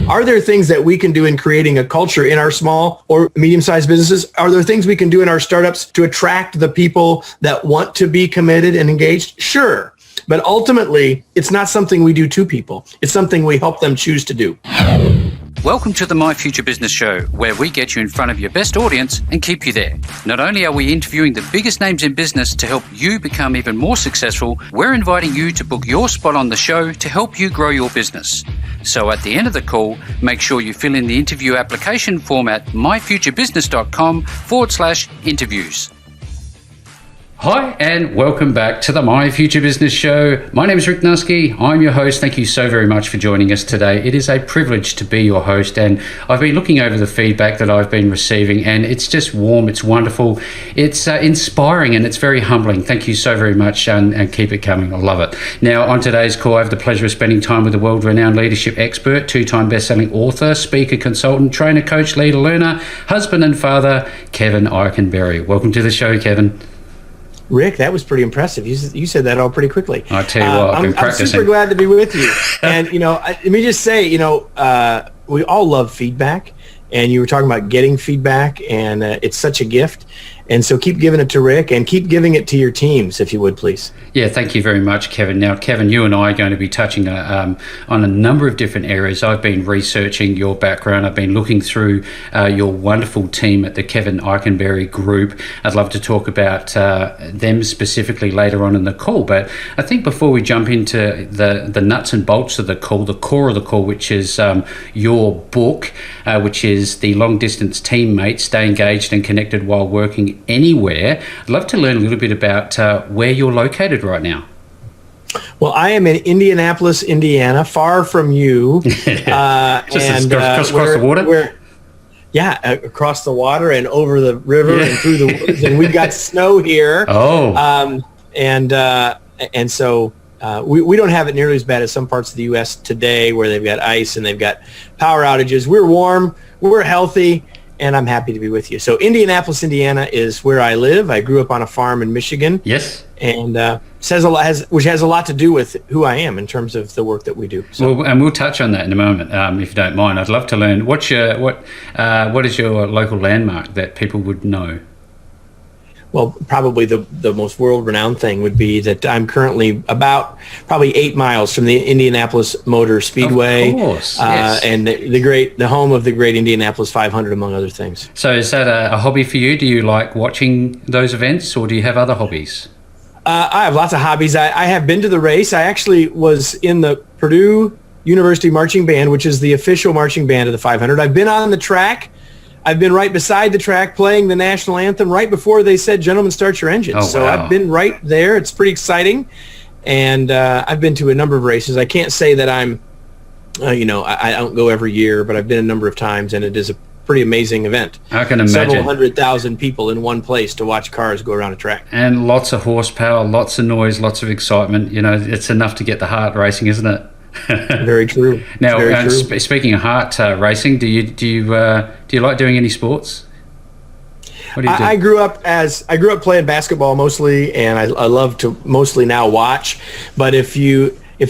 Are there things that we can do in creating a culture in our small or medium-sized businesses? Are there things we can do in our startups to attract the people that want to be committed and engaged? Sure. But ultimately, it's not something we do to people. It's something we help them choose to do. Welcome to the My Future Business Show, where we get you in front of your best audience and keep you there. Not only are we interviewing the biggest names in business to help you become even more successful, we're inviting you to book your spot on the show to help you grow your business. So at the end of the call, make sure you fill in the interview application form at myfuturebusiness.com/interviews. Hi, and welcome back to the My Future Business Show. My name is Rick Nuske. I'm your host. Thank you so very much for joining us today. It is a privilege to be your host, and I've been looking over the feedback that I've been receiving, and it's just warm, it's wonderful, it's inspiring, and it's very humbling. Thank you so very much, and keep it coming. I love it. Now, on today's call, I have the pleasure of spending time with the world-renowned leadership expert, two-time best-selling author, speaker, consultant, trainer, coach, leader, learner, husband and father, Kevin Eikenberry. Welcome to the show, Kevin. Rick, that was pretty impressive. You said that all pretty quickly. I tell you what, I'm super glad to be with you. And, let me just say, we all love feedback. And you were talking about getting feedback, and it's such a gift. And so keep giving it to Rick, and keep giving it to your teams, if you would, please. Yeah, thank you very much, Kevin. Now, Kevin, you and I are going to be touching on a number of different areas. I've been researching your background. I've been looking through your wonderful team at the Kevin Eikenberry Group. I'd love to talk about them specifically later on in the call. But I think before we jump into the nuts and bolts of the call, the core of the call, which is your book, which is The Long Distance Teammate, Stay Engaged and Connected While Working Anywhere. I'd love to learn a little bit about where you're located right now. Well, I am in Indianapolis, Indiana, far from you. Just across the water? Across the water and over the river and through the woods. And we've got snow here. Oh. And so we don't have it nearly as bad as some parts of the U.S. today, where they've got ice and they've got power outages. We're warm, we're healthy, and I'm happy to be with you. So Indianapolis, Indiana is where I live. I grew up on a farm in Michigan. Yes. And which has a lot to do with who I am in terms of the work that we do. So. Well, and we'll touch on that in a moment, if you don't mind. I'd love to learn what is your local landmark that people would know? Well, probably the most world-renowned thing would be that I'm currently about probably 8 miles from the Indianapolis Motor Speedway. Of course, yes. And the home of the great Indianapolis 500, among other things. So is that a hobby for you? Do you like watching those events, or do you have other hobbies? I have lots of hobbies. I have been to the race. I actually was in the Purdue University Marching Band, which is the official marching band of the 500. I've been on the track. I've been right beside the track playing the national anthem right before they said, "Gentlemen, start your engines." Oh, so wow. I've been right there. It's pretty exciting. And I've been to a number of races. I can't say that I'm, I don't go every year, but I've been a number of times, and it is a pretty amazing event. I can imagine. Several 100,000 people in one place to watch cars go around a track. And lots of horsepower, lots of noise, lots of excitement. It's enough to get the heart racing, isn't it? Very true. Now, Very true. Speaking of heart racing, do you like doing any sports? What do you do? I grew up playing basketball mostly, and I love to mostly now watch. But if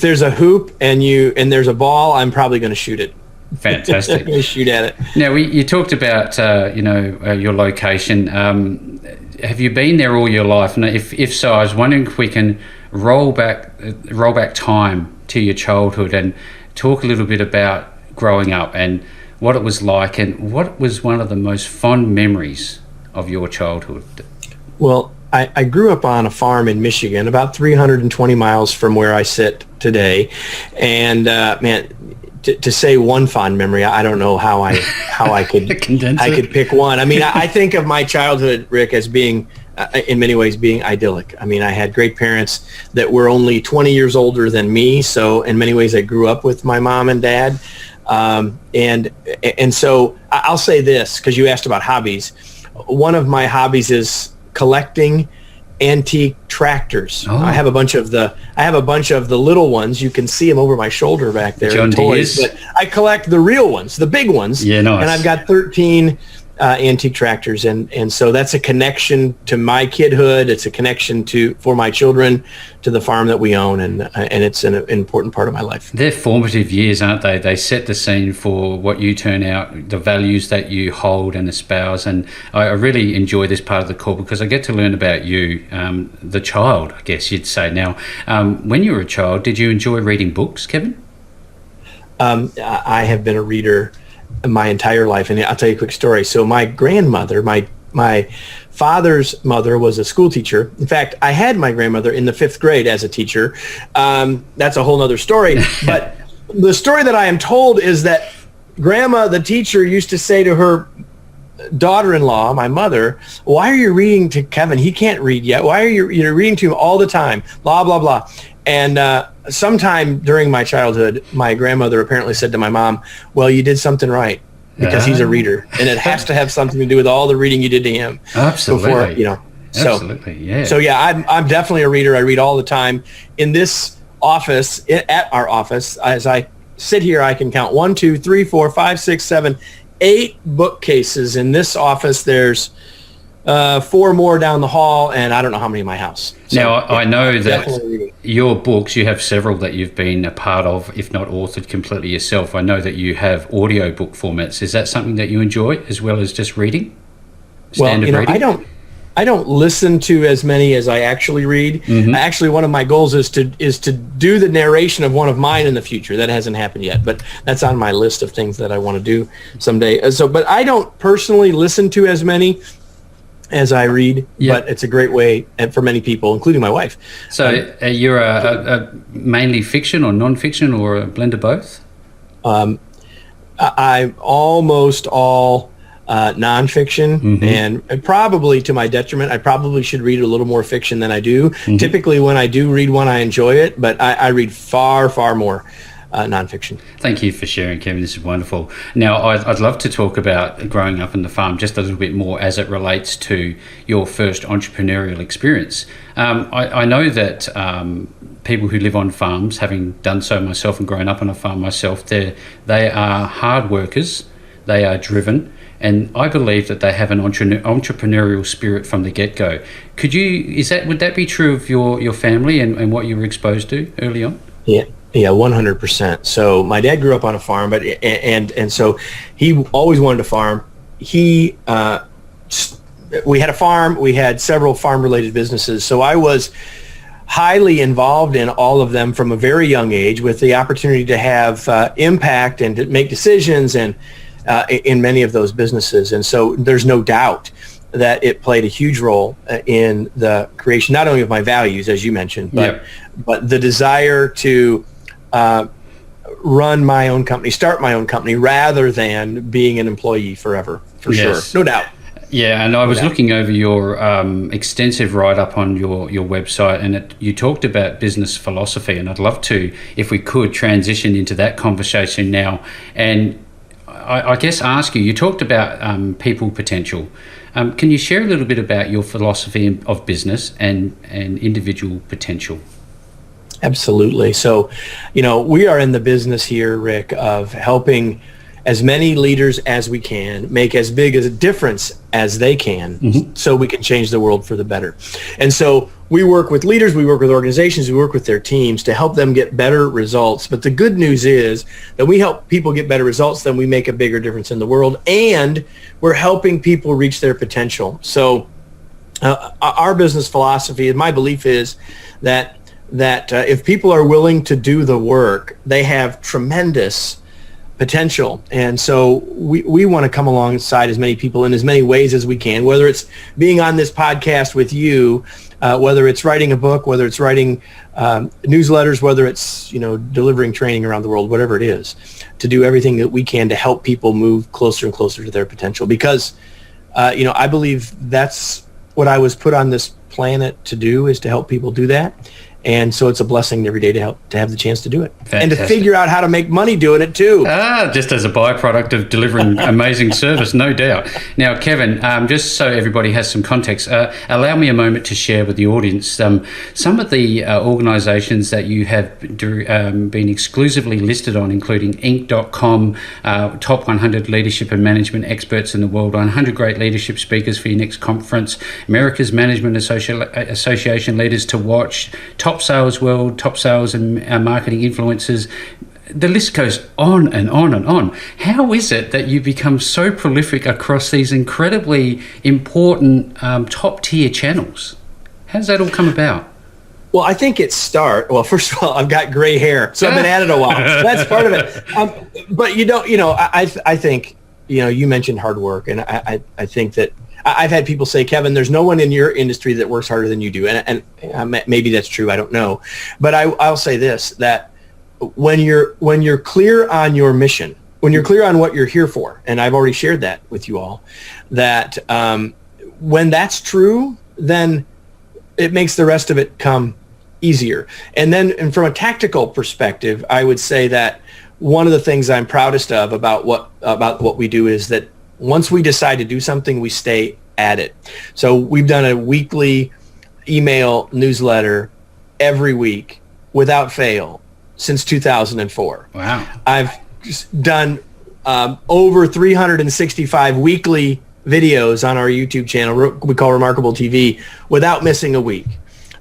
there's a hoop and there's a ball, I'm probably going to shoot it. Fantastic. I'm going to shoot at it. Now, you talked about your location. Have you been there all your life? And if so, I was wondering if we can roll back time to your childhood and talk a little bit about growing up and what it was like, and what was one of the most fond memories of your childhood. Well, I grew up on a farm in Michigan, about 320 miles from where I sit today, and to say one fond memory, I don't know how I could could pick one. I mean, I think of my childhood, Rick, as being in many ways being idyllic. I mean, I had great parents that were only 20 years older than me, so in many ways I grew up with my mom and dad. And so I'll say this, because you asked about hobbies. One of my hobbies is collecting antique tractors. Oh. I have a bunch of the little ones. You can see them over my shoulder back there. John toys, Deere's? but I collect the real ones, the big ones. Yeah, nice. And I've got 13 antique tractors, and so that's a connection to my kidhood. It's a connection for my children, to the farm that we own, and it's an important part of my life. They're formative years, aren't they? They set the scene for what you turn out, the values that you hold and espouse, and I really enjoy this part of the call because I get to learn about you, the child, I guess you'd say. Now, when you were a child, did you enjoy reading books, Kevin? I have been a reader my entire life, and I'll tell you a quick story. So my grandmother, my father's mother, was a school teacher. In fact, I had my grandmother in the 5th grade as a teacher. That's a whole nother story. But the story that I am told is that Grandma, the teacher, used to say to her daughter-in-law, my mother, "Why are you reading to Kevin? He can't read yet. Why are you reading to him all the time? Blah, blah, blah." And sometime during my childhood, my grandmother apparently said to my mom, "Well, you did something right, because he's a reader, and it has to have something to do with all the reading you did to him." Absolutely. Before, Absolutely, yeah. So yeah, I'm definitely a reader. I read all the time. In this office, at our office, as I sit here, I can count 1, 2, 3, 4, 5, 6, 7, 8 bookcases in this office. There's 4 more down the hall, and I don't know how many in my house. So, now, I know that definitely. Your books, you have several that you've been a part of, if not authored completely yourself. I know that you have audio book formats. Is that something that you enjoy as well as just reading? Standard reading? I don't listen to as many as I actually read. Mm-hmm. Actually, one of my goals is to do the narration of one of mine in the future. That hasn't happened yet, but that's on my list of things that I want to do someday. But I don't personally listen to as many as I read, but it's a great way for many people, including my wife. So you're a mainly fiction or non-fiction or a blend of both? I'm almost all nonfiction, mm-hmm. and probably to my detriment. I probably should read a little more fiction than I do. Mm-hmm. Typically, when I do read one, I enjoy it, but I read far, far more nonfiction. Thank you for sharing, Kevin. This is wonderful. Now, I'd love to talk about growing up on the farm just a little bit more as it relates to your first entrepreneurial experience. I know that people who live on farms, having done so myself and grown up on a farm myself, they are hard workers, they are driven, and I believe that they have an entrepreneurial spirit from the get-go. Would that be true of your family and what you were exposed to early on? Yeah, 100%. So my dad grew up on a farm, but and so he always wanted to farm. We had a farm. We had several farm-related businesses. So I was highly involved in all of them from a very young age, with the opportunity to have impact and to make decisions and in many of those businesses. And so there's no doubt that it played a huge role in the creation, not only of my values, as you mentioned, but the desire to run my own company, start my own company, rather than being an employee forever, for sure. No doubt. Yeah, and I was looking over your extensive write-up on your website, and you talked about business philosophy, and I'd love to, if we could, transition into that conversation now. And I guess ask you talked about people potential. Can you share a little bit about your philosophy of business and individual potential? Absolutely. So, we are in the business here, Rick, of helping as many leaders as we can make as big a difference as they can, mm-hmm. so we can change the world for the better. And so we work with leaders, we work with organizations, we work with their teams to help them get better results. But the good news is that we help people get better results, then we make a bigger difference in the world, and we're helping people reach their potential. So our business philosophy, my belief is that if people are willing to do the work, they have tremendous potential. And so we want to come alongside as many people in as many ways as we can, whether it's being on this podcast with you, whether it's writing a book, whether it's writing newsletters, whether it's delivering training around the world, whatever it is, to do everything that we can to help people move closer and closer to their potential. Because I believe that's what I was put on this planet to do, is to help people do that. And so it's a blessing every day to have the chance to do it. Fantastic. And to figure out how to make money doing it too. Just as a byproduct of delivering amazing service, no doubt. Now, Kevin, just so everybody has some context, allow me a moment to share with the audience some of the organizations that you have been exclusively listed on, including Inc.com, top 100 leadership and management experts in the world, 100 great leadership speakers for your next conference, America's Management Association leaders to watch, top sales world, top sales and marketing influencers. The list goes on and on and on. How is it that you become so prolific across these incredibly important top tier channels? How does that all come about? Well, I think well, first of all, I've got gray hair, so I've been at it a while. So that's part of it. But I think, you mentioned hard work, and I think that I've had people say, Kevin, there's no one in your industry that works harder than you do. And maybe that's true. I don't know. But I'll say this, that when you're clear on your mission, when you're clear on what you're here for, and I've already shared that with you all, that when that's true, then it makes the rest of it come easier. And from a tactical perspective, I would say that one of the things I'm proudest of about what we do is that once we decide to do something, we stay at it. So we've done a weekly email newsletter every week without fail since 2004. Wow. I've done over 365 weekly videos on our YouTube channel, we call Remarkable TV, without missing a week.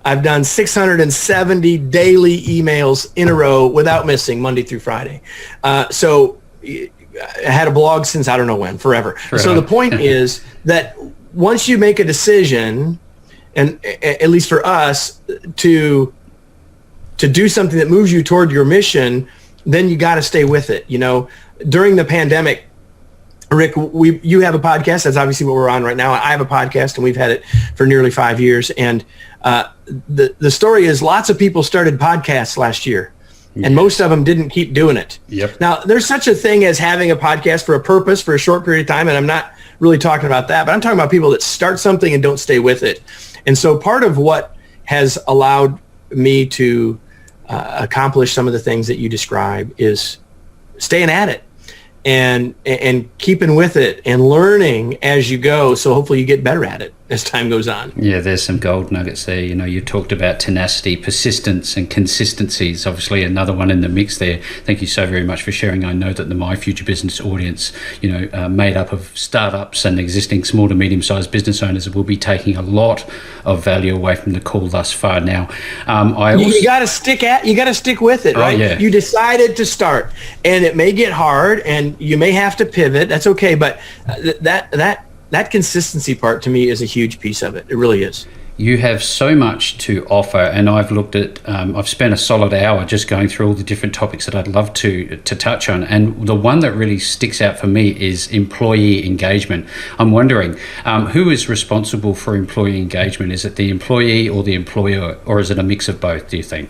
I've done 670 daily emails in a row without missing, Monday through Friday. So I had a blog since I don't know when, forever. So the point is that once you make a decision, and at least for us, to do something that moves you toward your mission, then you got to stay with it. During the pandemic, Rick, you have a podcast. That's obviously what we're on right now. I have a podcast, and we've had it for nearly 5 years. And the story is lots of people started podcasts last year. And most of them didn't keep doing it. Yep. Now, there's such a thing as having a podcast for a purpose for a short period of time, and I'm not really talking about that, but I'm talking about people that start something and don't stay with it. And so part of what has allowed me to accomplish some of the things that you describe is staying at it and keeping with it and learning as you go. So hopefully you get better at it as time goes on. Yeah, there's some gold nuggets there. You talked about tenacity, persistence, and consistency is obviously another one in the mix there. Thank you so very much for sharing. I know that the My Future Business audience, made up of startups and existing small to medium-sized business owners, will be taking a lot of value away from the call thus far. Now, you got to stick with it, right? Yeah. You decided to start, and it may get hard, and you may have to pivot. That's okay, but that consistency part to me is a huge piece of it. It really is. You have so much to offer, and I've looked at, I've spent a solid hour just going through all the different topics that I'd love to touch on. And the one that really sticks out for me is employee engagement. I'm wondering, who is responsible for employee engagement? Is it the employee or the employer, or is it a mix of both, do you think?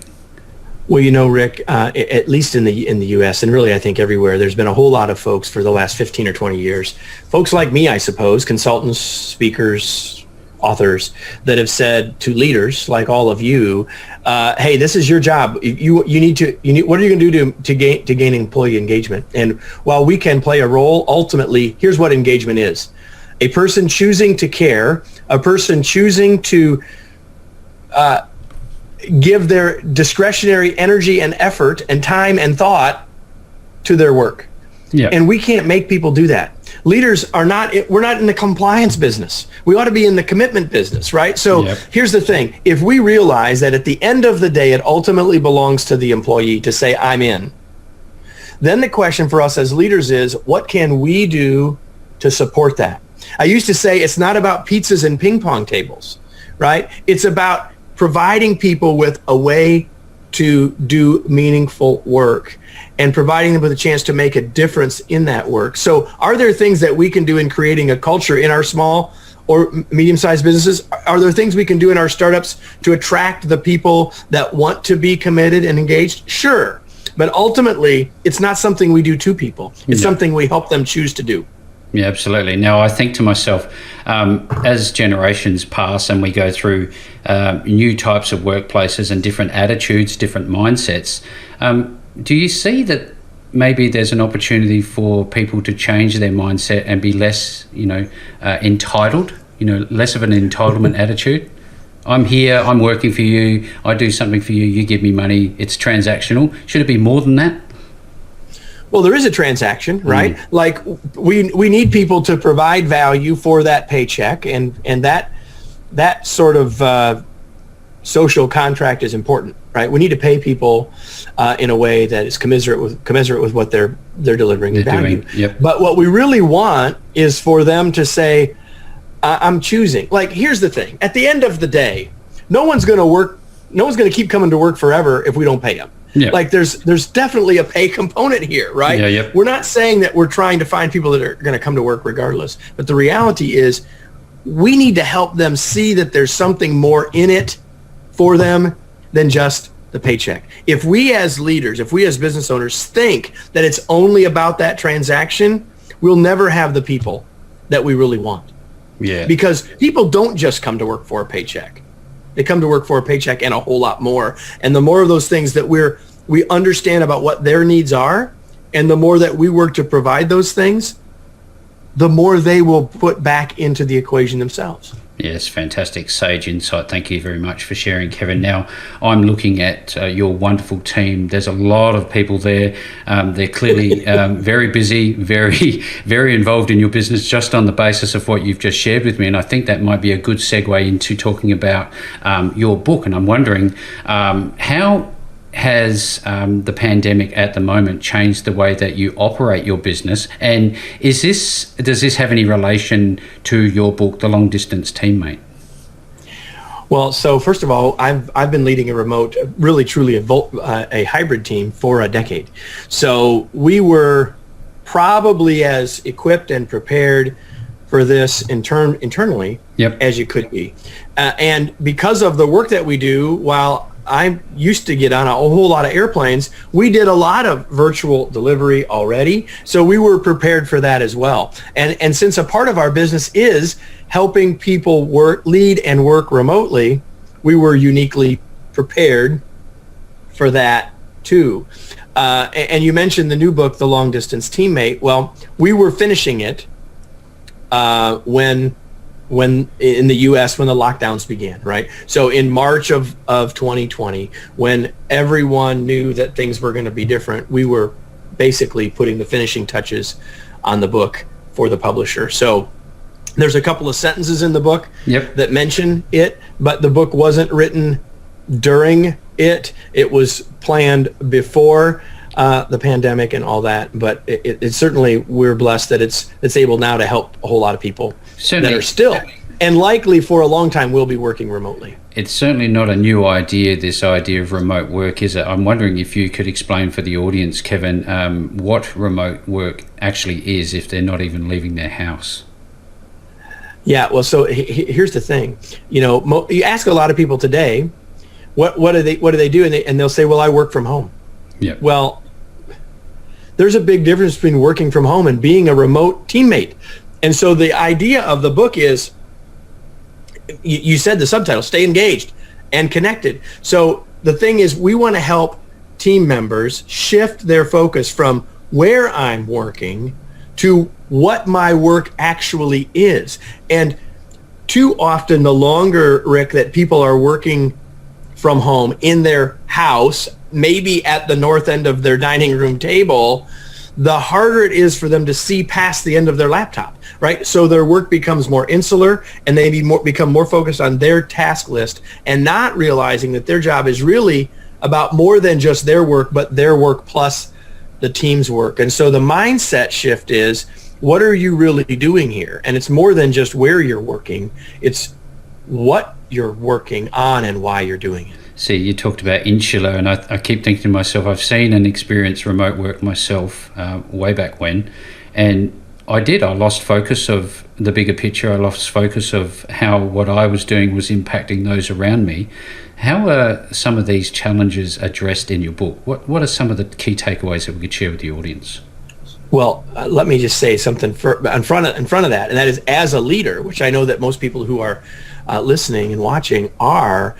Well, Rick, at least in the U.S. and really I think everywhere, there's been a whole lot of folks for the last 15 or 20 years, folks like me, I suppose, consultants, speakers, authors, that have said to leaders like all of you, hey, this is your job. You need. What are you going to do to gain employee engagement? And while we can play a role, ultimately, here's what engagement is: a person choosing to care, a person choosing to give their discretionary energy and effort and time and thought to their work. Yeah. And we can't make people do that. Leaders we're not in the compliance business. We ought to be in the commitment business, right? So Here's the thing. If we realize that at the end of the day, it ultimately belongs to the employee to say, I'm in, then the question for us as leaders is, what can we do to support that? I used to say it's not about pizzas and ping pong tables, right? It's about providing people with a way to do meaningful work and providing them with a chance to make a difference in that work. So are there things that we can do in creating a culture in our small or medium-sized businesses? Are there things we can do in our startups to attract the people that want to be committed and engaged? Sure. But ultimately, it's not something we do to people. It's something we help them choose to do. Yeah, absolutely. Now, I think to myself, as generations pass and we go through new types of workplaces and different attitudes, different mindsets, do you see that maybe there's an opportunity for people to change their mindset and be less, entitled, less of an entitlement attitude? I'm here, I'm working for you, I do something for you, you give me money, it's transactional. Should it be more than that? Well, there is a transaction, right? Like we need people to provide value for that paycheck, and that sort of social contract is important, right? We need to pay people in a way that is commensurate with what they're delivering in value. Yep. But what we really want is for them to say, I'm choosing. Like, here's the thing: at the end of the day, no one's going to keep coming to work forever if we don't pay them. Yeah. Like there's definitely a pay component here, right? Yeah, yep. We're not saying that we're trying to find people that are going to come to work regardless, but the reality is we need to help them see that there's something more in it for them than just the paycheck. If we as leaders, if we as business owners think that it's only about that transaction, we'll never have the people that we really want. Yeah. Because people don't just come to work for a paycheck. They come to work for a paycheck and a whole lot more. And the more of those things that we understand about what their needs are, and the more that we work to provide those things, the more they will put back into the equation themselves. Yes, fantastic. Sage insight. Thank you very much for sharing, Kevin. Now, I'm looking at your wonderful team. There's a lot of people there. They're clearly very busy, very, very involved in your business just on the basis of what you've just shared with me. And I think that might be a good segue into talking about your book. And I'm wondering, how has the pandemic at the moment changed the way that you operate your business? And does this have any relation to your book, The Long Distance Teammate? Well, so first of all, I've been leading a remote, really truly a hybrid team for a decade. So we were probably as equipped and prepared for this internally as you could be. And because of the work that we do, while I used to get on a whole lot of airplanes, we did a lot of virtual delivery already. So we were prepared for that as well. And since a part of our business is helping people lead and work remotely, we were uniquely prepared for that too. And you mentioned the new book, The Long Distance Teammate. Well, we were finishing it when in the U.S. when the lockdowns began, right? So in March of 2020, when everyone knew that things were going to be different, we were basically putting the finishing touches on the book for the publisher. So there's a couple of sentences in the book that mention it, but the book wasn't written during it. It was planned before the pandemic and all that, but it certainly, we're blessed that it's able now to help a whole lot of people that are still and likely for a long time will be working remotely. It's certainly not a new idea, this idea of remote work, is it? I'm wondering if you could explain for the audience, Kevin, what remote work actually is if they're not even leaving their house. Yeah, well, so here's the thing. You ask a lot of people today, what do they do? And they'll say, well, I work from home. Yeah. Well, there's a big difference between working from home and being a remote teammate. And so the idea of the book is, you said the subtitle, stay engaged and connected. So the thing is, we want to help team members shift their focus from where I'm working to what my work actually is. And too often, the longer, Rick, that people are working from home in their house, maybe at the north end of their dining room table, the harder it is for them to see past the end of their laptop, right? So their work becomes more insular, and they become more focused on their task list and not realizing that their job is really about more than just their work, but their work plus the team's work. And so the mindset shift is, what are you really doing here? And it's more than just where you're working. It's what you're working on and why you're doing it. See, you talked about insular, and I keep thinking to myself, I've seen and experienced remote work myself way back when, and I lost focus of the bigger picture. I lost focus of how what I was doing was impacting those around me. How are some of these challenges addressed in your book? What are some of the key takeaways that we could share with the audience? Well, let me just say something in front of that, and that is, as a leader, which I know that most people who are listening and watching are,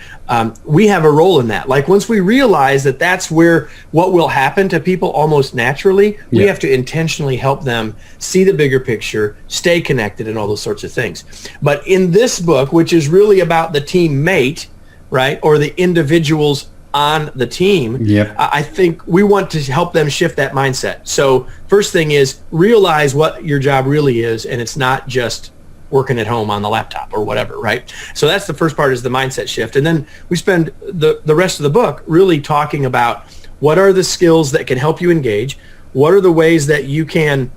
we have a role in that. Like, once we realize that that's where what will happen to people almost naturally, we have to intentionally help them see the bigger picture, stay connected, and all those sorts of things. But in this book, which is really about the teammate, right, or the individuals on the team, I think we want to help them shift that mindset. So first thing is, realize what your job really is, and it's not just working at home on the laptop or whatever, right? So that's the first part, is the mindset shift. And then we spend the rest of the book really talking about what are the skills that can help you engage, what are the ways that you can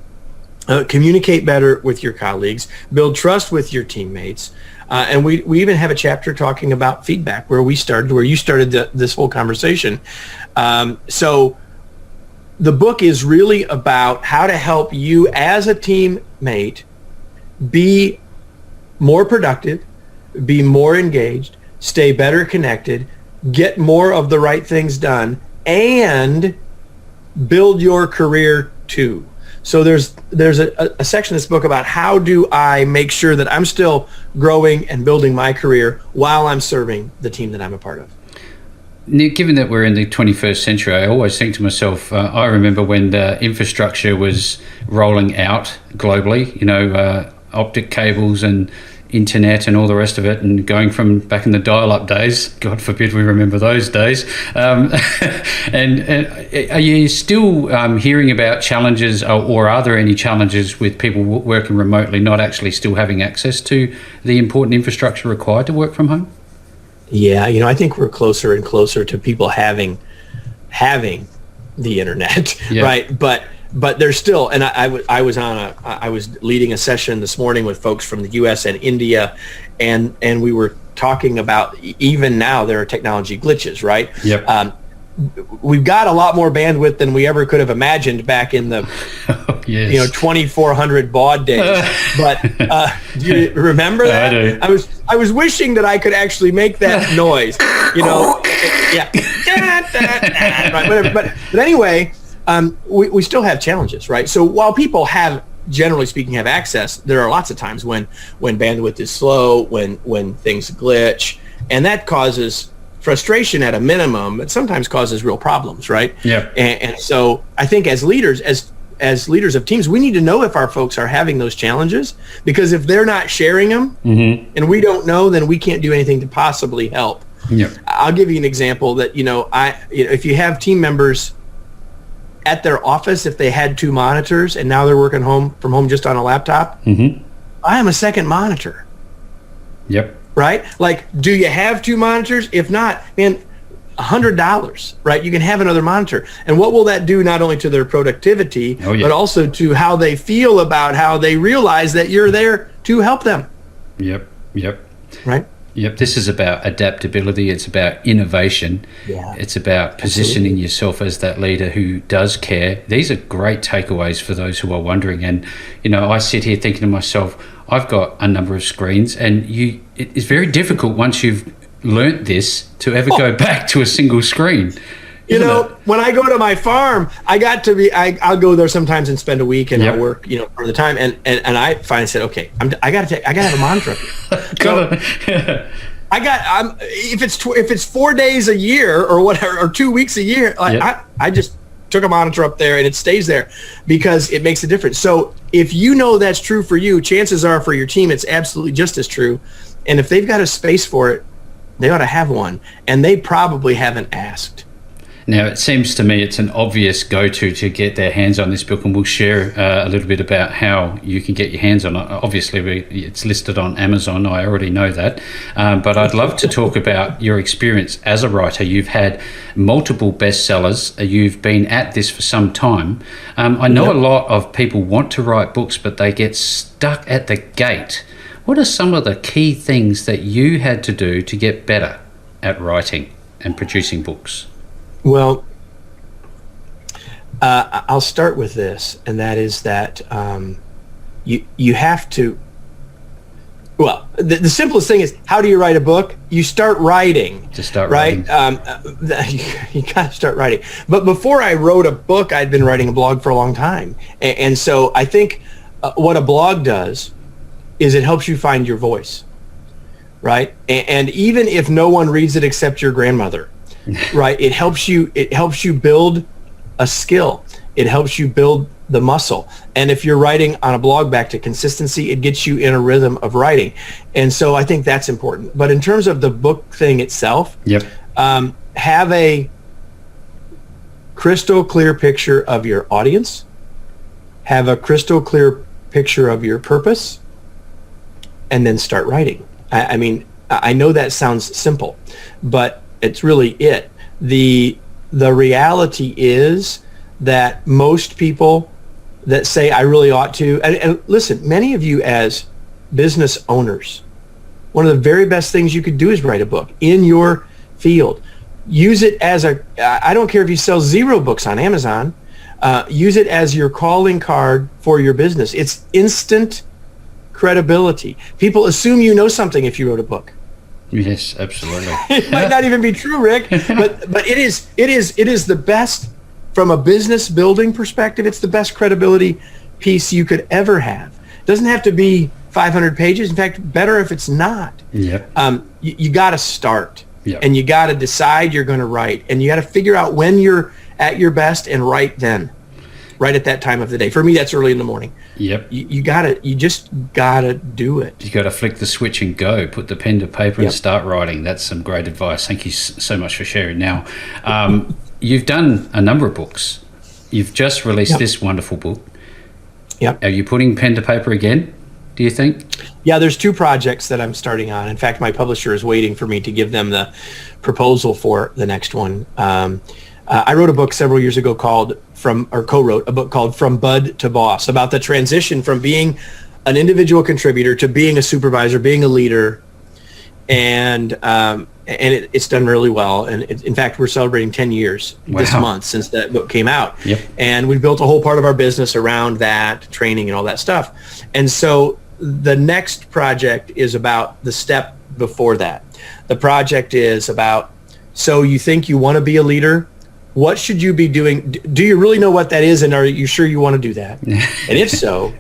communicate better with your colleagues, build trust with your teammates. And we even have a chapter talking about feedback, where you started this whole conversation. So the book is really about how to help you as a teammate be more productive, be more engaged, stay better connected, get more of the right things done, and build your career too. So there's a section in this book about how do I make sure that I'm still growing and building my career while I'm serving the team that I'm a part of. Nick, given that we're in the 21st century, I always think to myself, I remember when the infrastructure was rolling out globally, optic cables and internet and all the rest of it, and going from back in the dial-up days, God forbid we remember those days. And are you still hearing about challenges, or are there any challenges with people working remotely not actually still having access to the important infrastructure required to work from home? Yeah, I think we're closer and closer to people having the internet, right? But there's still, and I was leading a session this morning with folks from the U.S. and India, and we were talking about, even now there are technology glitches, right? Yep. We've got a lot more bandwidth than we ever could have imagined back in the 2400 baud days. But do you remember that? I do. I was wishing that I could actually make that noise. Yeah. Right, whatever. But anyway. We still have challenges, right? So while people generally speaking, have access, there are lots of times when bandwidth is slow, when things glitch, and that causes frustration at a minimum. It sometimes causes real problems, right? Yeah. And so I think as leaders, as leaders of teams, we need to know if our folks are having those challenges, because if they're not sharing them, and we don't know, then we can't do anything to possibly help. Yeah. I'll give you an example that if you have team members at their office, if they had 2 monitors and now they're working from home just on a laptop, I am a second monitor. Yep. Right? Like, do you have 2 monitors? If not, man, $100, right? You can have another monitor. And what will that do not only to their productivity, but also to how they feel about how they realize that you're there to help them? Yep. Right? Yep, this is about adaptability. It's about innovation. Yeah. It's about positioning yourself as that leader who does care. These are great takeaways for those who are wondering. And, I sit here thinking to myself, I've got a number of screens, and it's very difficult once you've learnt this to ever go back to a single screen. When I go to my farm, I'll go there sometimes and spend a week, and I'll work, for the time. And I finally said, okay, I gotta have a monitor up here. If it's 4 days a year or whatever, or 2 weeks a year, I just took a monitor up there, and it stays there because it makes a difference. So if that's true for you, chances are for your team, it's absolutely just as true. And if they've got a space for it, they ought to have one, and they probably haven't asked. Now, it seems to me it's an obvious go-to to get their hands on this book, and we'll share a little bit about how you can get your hands on it. Obviously, it's listed on Amazon. I already know that. But I'd love to talk about your experience as a writer. You've had multiple bestsellers. You've been at this for some time. I know a lot of people want to write books, but they get stuck at the gate. What are some of the key things that you had to do to get better at writing and producing books? Well, I'll start with this, and that is that you have to Well, the simplest thing is, how do you write a book? You start writing. To start right? writing. You got to start writing. But before I wrote a book, I'd been writing a blog for a long time. And so I think what a blog does is it helps you find your voice, right? And even if no one reads it except your grandmother, right? It helps you build a skill. It helps you build the muscle. And if you're writing on a blog, back to consistency, it gets you in a rhythm of writing. And so I think that's important. But in terms of the book thing itself, have a crystal clear picture of your audience, have a crystal clear picture of your purpose, and then start writing. I mean, I know that sounds simple, but it's really it. The reality is that most people that say, I really ought to, and listen, many of you as business owners, one of the very best things you could do is write a book in your field. Use it as I don't care if you sell 0 books on Amazon, use it as your calling card for your business. It's instant credibility. People assume you know something if you wrote a book. Yes, absolutely. It might not even be true, Rick, but it is the best. From a business building perspective, it's the best credibility piece you could ever have. It doesn't have to be 500 pages. In fact, better if it's not. Yep. You got to start, Yep. and you got to decide you're going to write, and you got to figure out when you're at your best and write then, right at that time of the day. For me, that's early in the morning. Yep. You just gotta do it. You got to flick the switch and go. Put the pen to paper and start writing. That's some great advice. Thank you so much for sharing. Now, you've done a number of books. You've just released this wonderful book. Yep. Are you putting pen to paper again, do you think? Yeah, there's 2 projects that I'm starting on. In fact, my publisher is waiting for me to give them the proposal for the next one. I wrote a book several years ago co-wrote a book called From Bud to Boss, about the transition from being an individual contributor to being a supervisor, being a leader. And it's done really well. And in fact, we're celebrating 10 years this month since that book came out. Yep. And we built a whole part of our business around that, training and all that stuff. And so the next project is about the step before that. The project is about, so you think you want to be a leader? What should you be doing? Do you really know what that is? And are you sure you want to do that? And if so,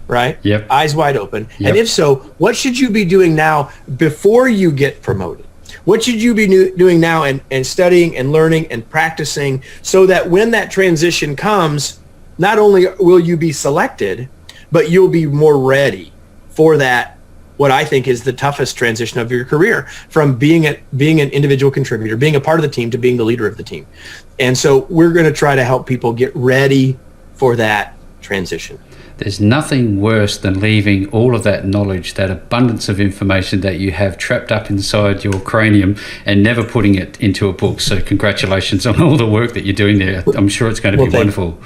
right? Yep. Eyes wide open. Yep. And if so, what should you be doing now before you get promoted? What should you be doing now and studying and learning and practicing so that when that transition comes, not only will you be selected, but you'll be more ready for that, what I think is the toughest transition of your career, from being an individual contributor, being a part of the team, to being the leader of the team. And so we're going to try to help people get ready for that transition. There's nothing worse than leaving all of that knowledge, that abundance of information that you have trapped up inside your cranium, and never putting it into a book. So congratulations on all the work that you're doing there. I'm sure it's going to be wonderful.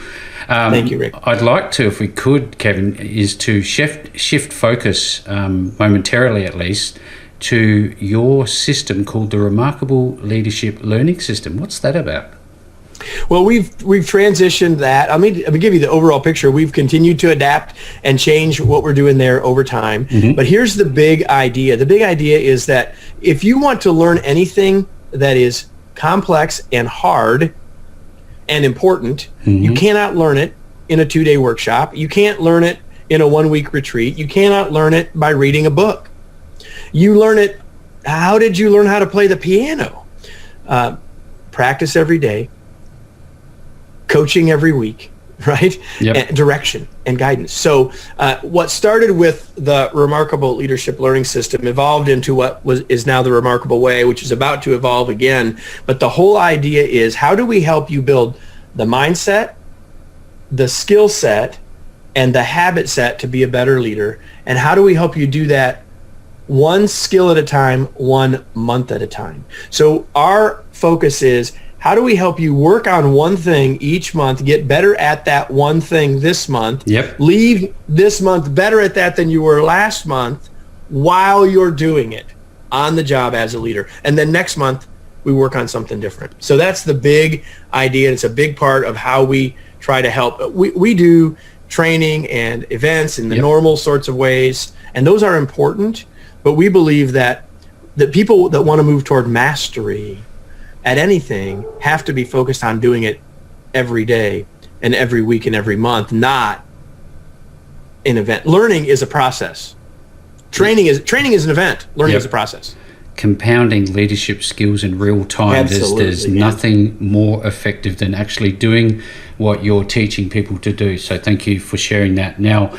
Thank you, Rick. I'd like to, if we could, Kevin, is to shift focus momentarily at least to your system called the Remarkable Leadership Learning System. What's that about? Well, we've transitioned that. Let me give you the overall picture. We've continued to adapt and change what we're doing there over time. Mm-hmm. But here's the big idea. The big idea is that if you want to learn anything that is complex and hard and important, you cannot learn it in a 2-day workshop. You can't learn it in a 1-week retreat. You cannot learn it by reading a book. You learn it. How did you learn how to play the piano? Practice every day. Coaching every week, right? Yep. And direction and guidance. So what started with the Remarkable Leadership Learning System evolved into what is now the Remarkable Way, which is about to evolve again. But the whole idea is, how do we help you build the mindset, the skill set, and the habit set to be a better leader? And how do we help you do that one skill at a time, 1 month at a time? So our focus is, how do we help you work on one thing each month, get better at that one thing this month, leave this month better at that than you were last month while you're doing it on the job as a leader. And then next month, we work on something different. So that's the big idea. It's a big part of how we try to help. We do training and events in the normal sorts of ways. And those are important, but we believe that the people that want to move toward mastery at anything have to be focused on doing it every day and every week and every month, not an event. Learning is a process. Training is an event. Learning is a process. Compounding leadership skills in real time. Absolutely, there's nothing more effective than actually doing what you're teaching people to do. So thank you for sharing that. Now,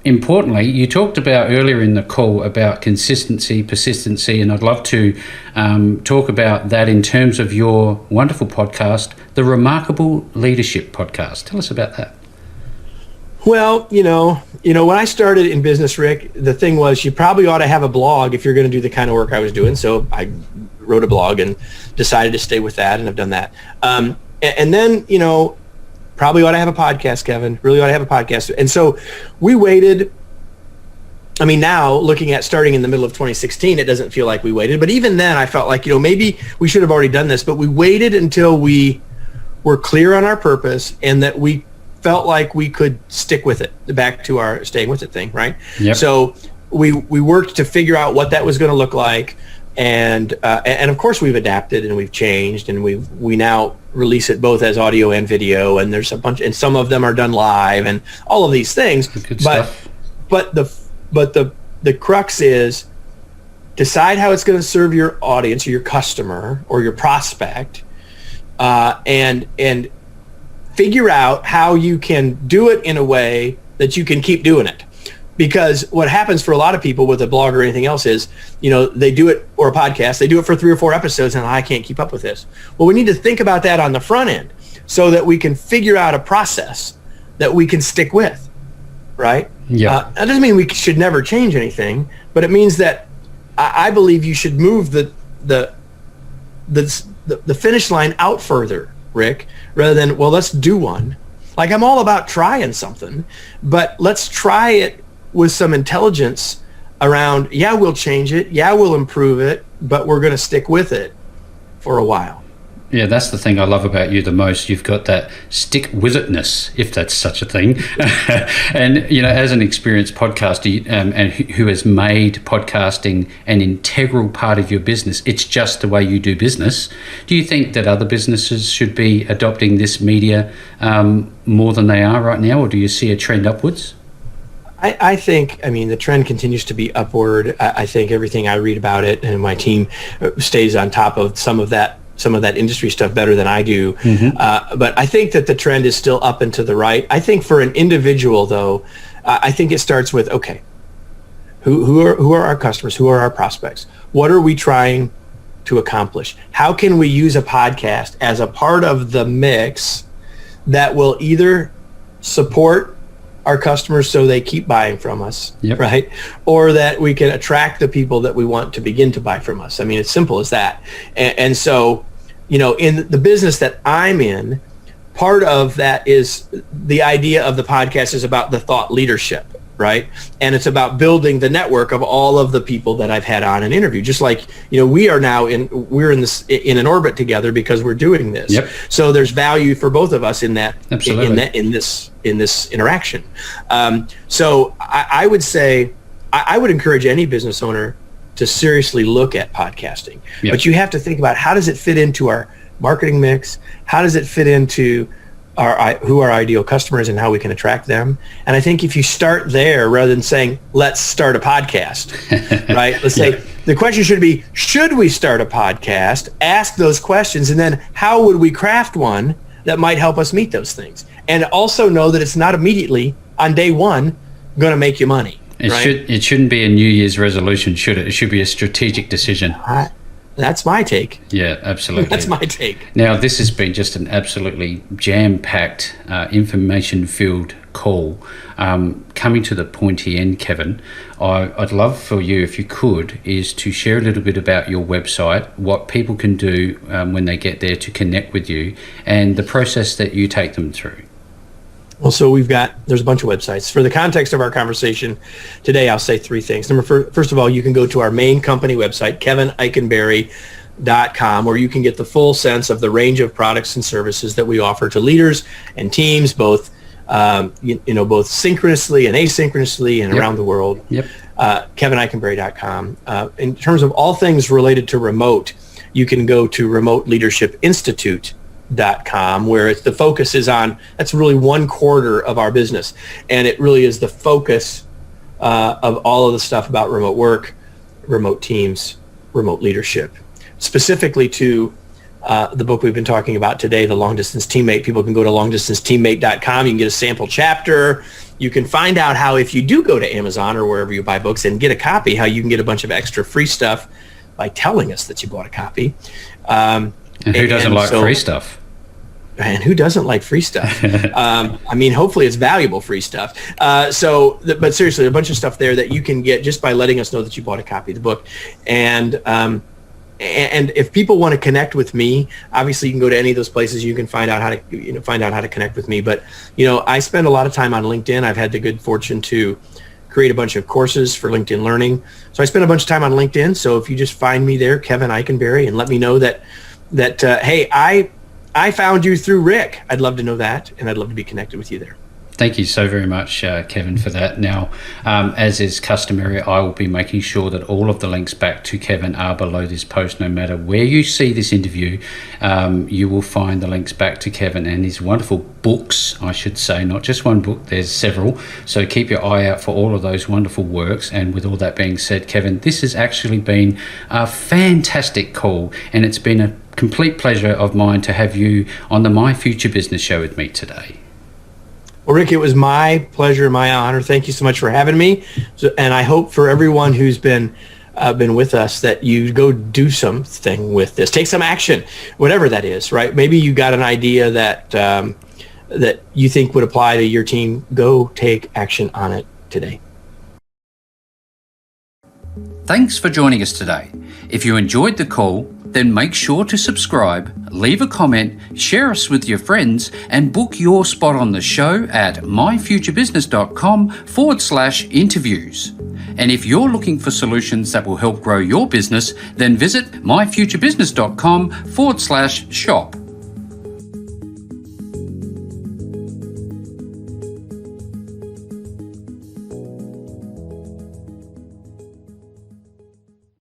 importantly, you talked about earlier in the call about consistency, persistency, and I'd love to talk about that in terms of your wonderful podcast, the Remarkable Leadership Podcast. Tell us about that. Well, when I started in business, Rick, the thing was you probably ought to have a blog if you're going to do the kind of work I was doing. So I wrote a blog and decided to stay with that, and I've done that. And then, probably ought to have a podcast, Kevin. Really ought to have a podcast. And so we waited. I mean, now looking at starting in the middle of 2016, it doesn't feel like we waited. But even then, I felt like, maybe we should have already done this. But we waited until we were clear on our purpose and that we felt like we could stick with it, back to our staying with it thing, right? Yep. So we worked to figure out what that was going to look like. And of course we've adapted and we've changed, and we now release it both as audio and video, and there's a bunch, and some of them are done live and all of these things. Good stuff. But the crux is decide how it's going to serve your audience or your customer or your prospect, and figure out how you can do it in a way that you can keep doing it. Because what happens for a lot of people with a blog or anything else is, they do it, or a podcast, they do it for 3 or 4 episodes and I can't keep up with this. Well, we need to think about that on the front end so that we can figure out a process that we can stick with, right? Yeah. That doesn't mean we should never change anything, but it means that I believe you should move the finish line out further, Rick, rather than, well, let's do one. Like, I'm all about trying something, but let's try it with some intelligence around, we'll change it, we'll improve it, but we're going to stick with it for a while. Yeah, that's the thing I love about you the most. You've got that stick-with-itness, if that's such a thing. And, as an experienced podcaster and who has made podcasting an integral part of your business, it's just the way you do business. Do you think that other businesses should be adopting this media more than they are right now, or do you see a trend upwards? I think, the trend continues to be upward. I think everything I read about it, and my team stays on top of some of that industry stuff better than I do. Mm-hmm. But I think that the trend is still up and to the right. I think for an individual, though, I think it starts with, okay, who are our customers? Who are our prospects? What are we trying to accomplish? How can we use a podcast as a part of the mix that will either support our customers so they keep buying from us, right? Or that we can attract the people that we want to begin to buy from us. It's simple as that. And so, in the business that I'm in, part of that is the idea of the podcast is about the thought leadership, right? And it's about building the network of all of the people that I've had on an interview. Just like, we are now we're in an orbit together because we're doing this. Yep. So there's value for both of us in that. Absolutely. in this interaction. So I would say I would encourage any business owner to seriously look at podcasting. Yep. But you have to think about, how does it fit into our marketing mix? How does it fit into who our ideal customers and how we can attract them? And I think if you start there rather than saying, let's start a podcast, right? Let's say the question should be, should we start a podcast? Ask those questions, and then how would we craft one that might help us meet those things? And also know that it's not immediately on day one going to make you money. It shouldn't be a New Year's resolution, should it? It should be a strategic decision. That's my take. Yeah, absolutely. That's my take. Now, this has been just an absolutely jam-packed, information-filled call. Coming to the pointy end, Kevin, I'd love for you, if you could, is to share a little bit about your website, what people can do when they get there to connect with you, and the process that you take them through. Well, so there's a bunch of websites. For the context of our conversation today, I'll say 3 things. First of all, you can go to our main company website, kevineikenberry.com, where you can get the full sense of the range of products and services that we offer to leaders and teams, both both synchronously and asynchronously and around the world. Yep. KevinEikenberry.com. In terms of all things related to remote, you can go to RemoteLeadershipInstitute.com, where the focus is on, that's really 1/4 of our business. And it really is the focus of all of the stuff about remote work, remote teams, remote leadership. Specifically to the book we've been talking about today, The Long Distance Teammate. People can go to longdistanceteammate.com. You can get a sample chapter. You can find out how, if you do go to Amazon or wherever you buy books and get a copy, how you can get a bunch of extra free stuff by telling us that you bought a copy. And who doesn't like free stuff? And who doesn't like free stuff? Hopefully it's valuable free stuff. But seriously, a bunch of stuff there that you can get just by letting us know that you bought a copy of the book. And if people want to connect with me, obviously you can go to any of those places. You can find out how to connect with me. But I spend a lot of time on LinkedIn. I've had the good fortune to create a bunch of courses for LinkedIn Learning. So I spend a bunch of time on LinkedIn. So if you just find me there, Kevin Eikenberry, and let me know that hey, I found you through Rick. I'd love to know that, and I'd love to be connected with you there. Thank you so very much, Kevin, for that. Now, as is customary, I will be making sure that all of the links back to Kevin are below this post. No matter where you see this interview, you will find the links back to Kevin and his wonderful books, I should say, not just one book, there's several. So keep your eye out for all of those wonderful works. And with all that being said, Kevin, this has actually been a fantastic call, and it's been a complete pleasure of mine to have you on the My Future Business show with me today. Well, Rick, it was my pleasure, my honor. Thank you so much for having me. And I hope for everyone who's been with us that you go do something with this. Take some action, whatever that is, right? Maybe you got an idea that you think would apply to your team. Go take action on it today. Thanks for joining us today. If you enjoyed the call, then make sure to subscribe, leave a comment, share us with your friends, and book your spot on the show at myfuturebusiness.com/interviews. And if you're looking for solutions that will help grow your business, then visit myfuturebusiness.com/shop.